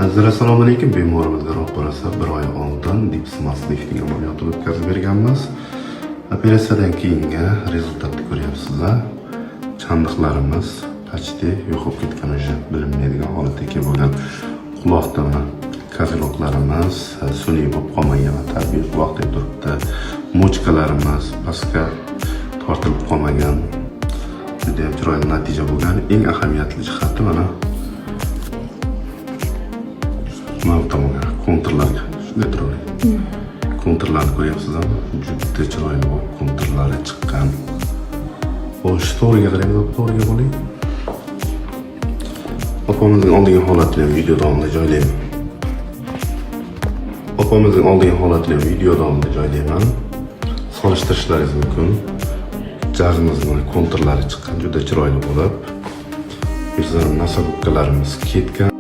Azizlar, assalomu alaykum. Bemorimizga ro'y bersa, bir oy oldin dipsmas lifting amaliyotini o'tkazib berganmiz. Operatsiyadan keyingi rezultatni ko'ryapsizlar. Chandiqlarimiz почти yo'qolib ketgan, o'sha bilinmaydigan holatga bo'lgan quloqdami koziloklarimiz sun'iy bo'lib qolmagan va tabiiy quloqdek turibdi. Mochkalarimiz pastga tortilib qolmagan. Juda ham chiroyli natija bo'lgan. Eng ahamiyatli jihati mana tomonga konturlarga shunday turadi. Konturlarni ko'ryapsizlarmi? Juda chiroyli bo'lib konturlari chiqqan. Xo'sh, to'g'riga qarang, to'g'riga bo'ling. Opamizning oldingi holatini ham video davomida joylayman. Opamizning oldingi holatini ham video davomida joylayman. Solishtirishlaringiz mumkin. Jag'imizning konturlari chiqqan, juda chiroyli bo'lib. Bizning nasabukkalarimiz ketgan.